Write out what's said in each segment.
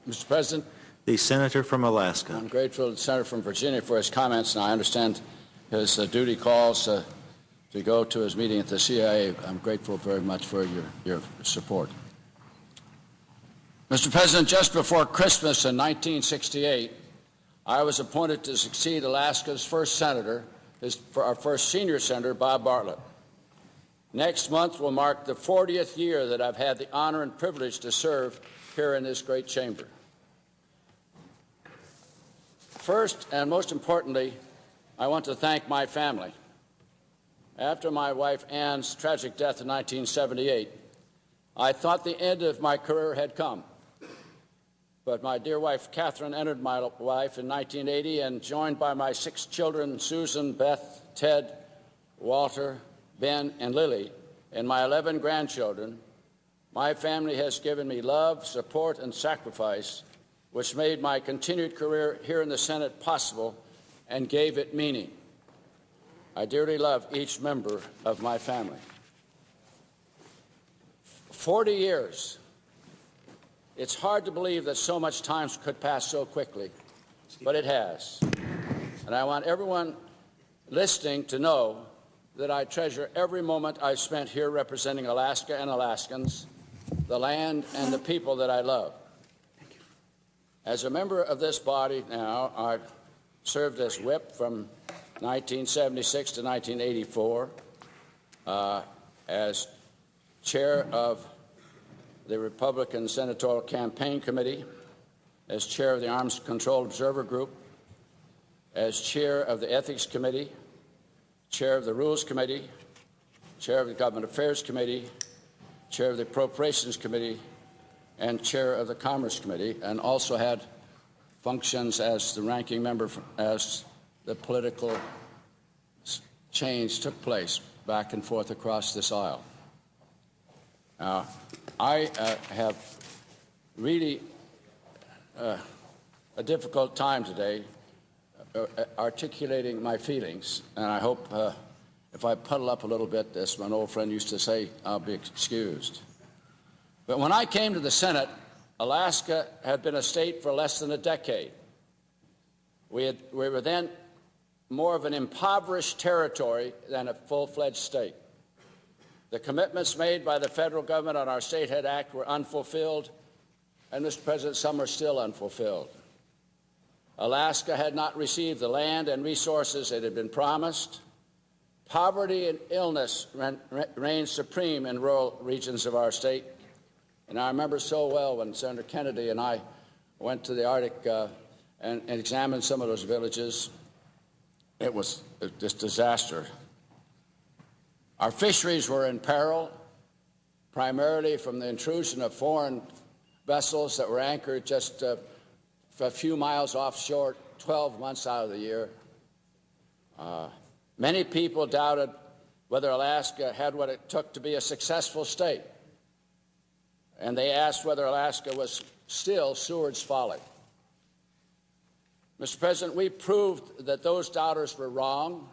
Mr. President, the senator from Alaska. I'm grateful to the senator from Virginia for his comments, and I understand his duty calls to go to his meeting at the CIA. I'm grateful very much for your support. Mr. President, just before Christmas in 1968, I was appointed to succeed Alaska's first senator, our first senior senator, Bob Bartlett. Next month will mark the 40th year that I've had the honor and privilege to serve here in this great chamber. First and most importantly, I want to thank my family. After my wife Ann's tragic death in 1978, I thought the end of my career had come. But my dear wife Catherine entered my life in 1980, and joined by my 6 children, Susan, Beth, Ted, Walter, Ben, and Lily, and my 11 grandchildren, my family has given me love, support, and sacrifice, which made my continued career here in the Senate possible and gave it meaning. I dearly love each member of my family. 40 years. It's hard to believe that so much time could pass so quickly, but it has. And I want everyone listening to know that I treasure every moment I've spent here representing Alaska and Alaskans, the land and the people that I love. As a member of this body now, I've served as whip from 1976 to 1984, as chair of the Republican Senatorial Campaign Committee, as chair of the Arms Control Observer Group, as chair of the Ethics Committee, chair of the Rules Committee, chair of the Government Affairs Committee, chair of the Appropriations Committee, and chair of the Commerce Committee, and also had functions as the ranking member as the political change took place back and forth across this aisle. I have really a difficult time today articulating my feelings, and I hope if I puddle up a little bit, as my old friend used to say, I'll be excused. But when I came to the Senate, Alaska had been a state for less than a decade. We were then more of an impoverished territory than a full-fledged state. The commitments made by the federal government on our Statehood Act were unfulfilled, and, Mr. President, some are still unfulfilled. Alaska had not received the land and resources it had been promised. Poverty and illness reigned supreme in rural regions of our state. And I remember so well when Senator Kennedy and I went to the Arctic and examined some of those villages. It was just disaster. Our fisheries were in peril, primarily from the intrusion of foreign vessels that were anchored just a few miles offshore, 12 months out of the year. Many people doubted whether Alaska had what it took to be a successful state, and they asked whether Alaska was still Seward's folly. Mr. President, we proved that those doubters were wrong.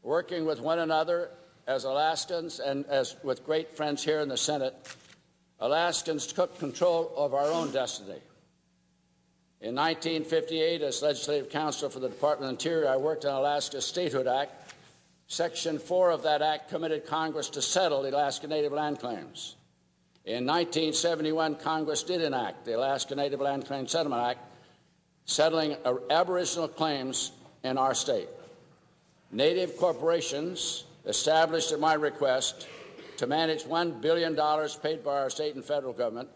Working with one another as Alaskans and as with great friends here in the Senate, Alaskans took control of our own destiny. In 1958, as legislative counsel for the Department of the Interior, I worked on Alaska's Statehood Act. Section 4 of that act committed Congress to settle the Alaska Native Land Claims. In 1971, Congress did enact the Alaska Native Land Claims Settlement Act, settling Aboriginal claims in our state. Native corporations established at my request to manage $1 billion paid by our state and federal government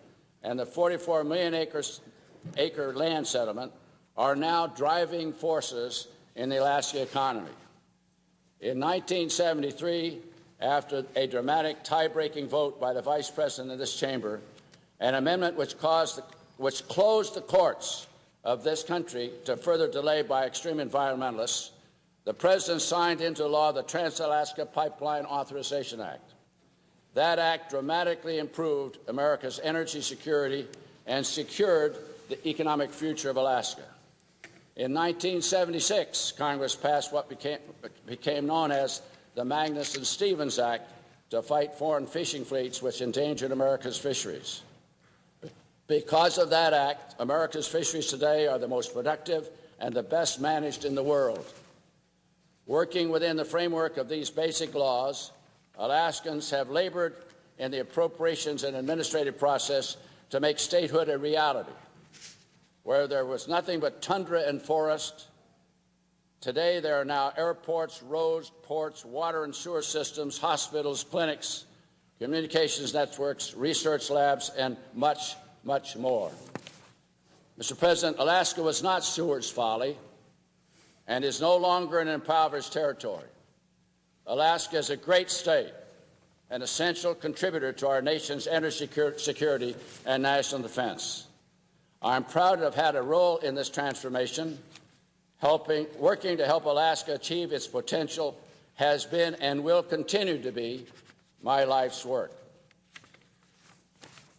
and the 44 million acre land settlement are now driving forces in the Alaska economy. In 1973, after a dramatic tie-breaking vote by the Vice President of this chamber, an amendment which closed the courts of this country to further delay by extreme environmentalists, the President signed into law the Trans-Alaska Pipeline Authorization Act. That act dramatically improved America's energy security and secured the economic future of Alaska. In 1976, Congress passed what became known as the Magnuson-Stevens Act to fight foreign fishing fleets which endangered America's fisheries. Because of that act, America's fisheries today are the most productive and the best managed in the world. Working within the framework of these basic laws, Alaskans have labored in the appropriations and administrative process to make statehood a reality. Where there was nothing but tundra and forest, today there are now airports, roads, ports, water and sewer systems, hospitals, clinics, communications networks, research labs, and much, much more. Mr. President, Alaska was not Seward's folly and is no longer an impoverished territory. Alaska is a great state, an essential contributor to our nation's energy security and national defense. I'm proud to have had a role in this transformation. Working to help Alaska achieve its potential has been and will continue to be my life's work.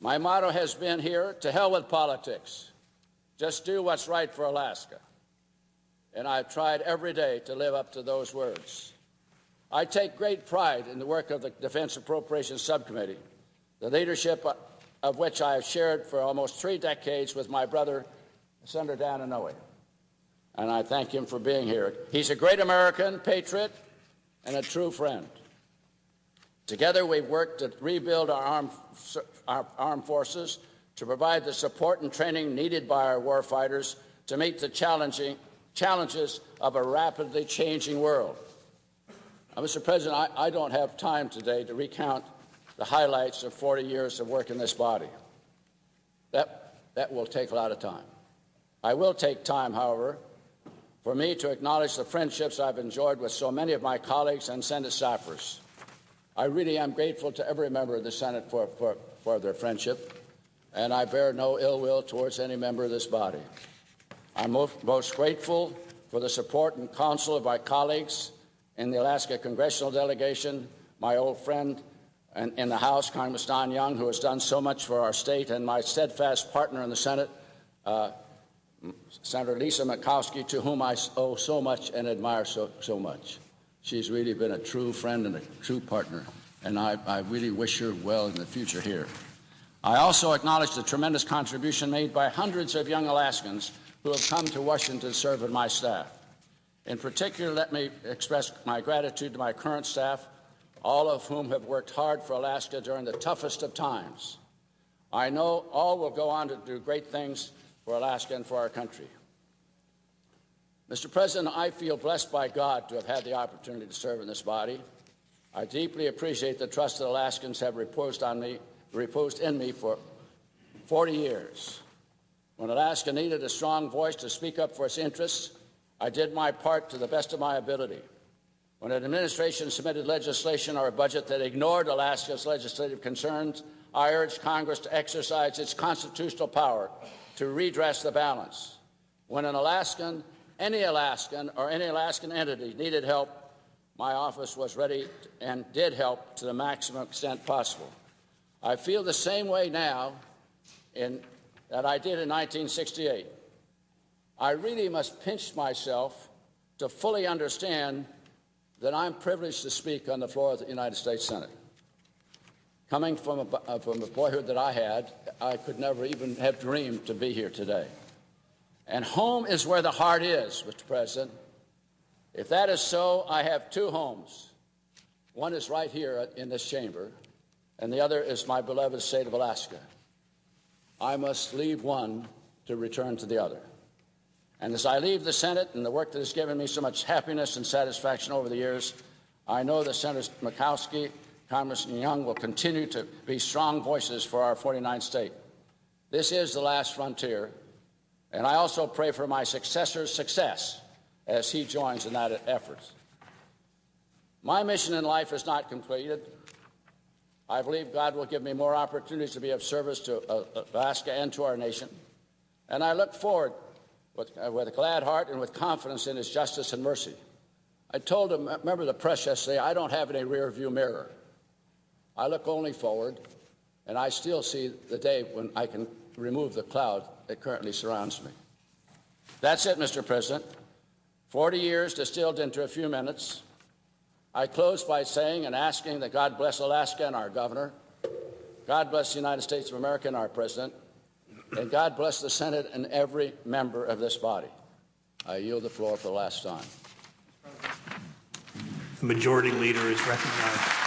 My motto has been here, to hell with politics. Just do what's right for Alaska. And I've tried every day to live up to those words. I take great pride in the work of the Defense Appropriations Subcommittee, the leadership of which I have shared for almost 3 decades with my brother, Senator Dan Inouye. And I thank him for being here. He's a great American patriot and a true friend. Together, we've worked to rebuild our armed forces, to provide the support and training needed by our warfighters to meet the challenges of a rapidly changing world. Now, Mr. President, I don't have time today to recount the highlights of 40 years of work in this body. That will take a lot of time. I will take time, however, for me to acknowledge the friendships I've enjoyed with so many of my colleagues and Senate staffers. I really am grateful to every member of the Senate for their friendship, and I bear no ill will towards any member of this body. I'm most grateful for the support and counsel of my colleagues in the Alaska Congressional Delegation, my old friend in the House, Congressman Don Young, who has done so much for our state, and my steadfast partner in the Senate, Senator Lisa Murkowski, to whom I owe so much and admire so much. She's really been a true friend and a true partner, and I really wish her well in the future here. I also acknowledge the tremendous contribution made by hundreds of young Alaskans who have come to Washington to serve in my staff. In particular, let me express my gratitude to my current staff, all of whom have worked hard for Alaska during the toughest of times. I know all will go on to do great things for Alaska and for our country. Mr. President, I feel blessed by God to have had the opportunity to serve in this body. I deeply appreciate the trust that Alaskans have reposed in me for 40 years. When Alaska needed a strong voice to speak up for its interests, I did my part to the best of my ability. When an administration submitted legislation or a budget that ignored Alaska's legislative concerns, I urged Congress to exercise its constitutional power to redress the balance. When an Alaskan, any Alaskan, or any Alaskan entity needed help, my office was ready and did help to the maximum extent possible. I feel the same way now that I did in 1968. I really must pinch myself to fully understand that I'm privileged to speak on the floor of the United States Senate. Coming from a boyhood that I had, I could never even have dreamed to be here today. And home is where the heart is, Mr. President. If that is so, I have 2 homes. One is right here in this chamber, and the other is my beloved state of Alaska. I must leave one to return to the other. And as I leave the Senate and the work that has given me so much happiness and satisfaction over the years, I know that Senator Murkowski, Congressman Young will continue to be strong voices for our 49th state. This is the last frontier, and I also pray for my successor's success as he joins in that effort. My mission in life is not completed. I believe God will give me more opportunities to be of service to Alaska and to our nation, and I look forward with a glad heart and with confidence in his justice and mercy. I told a member of the press yesterday, I don't have any rear-view mirror. I look only forward, and I still see the day when I can remove the cloud that currently surrounds me. That's it, Mr. President. 40 years distilled into a few minutes. I close by saying and asking that God bless Alaska and our governor. God bless the United States of America and our president. And God bless the Senate and every member of this body. I yield the floor for the last time. The Majority Leader is recognized.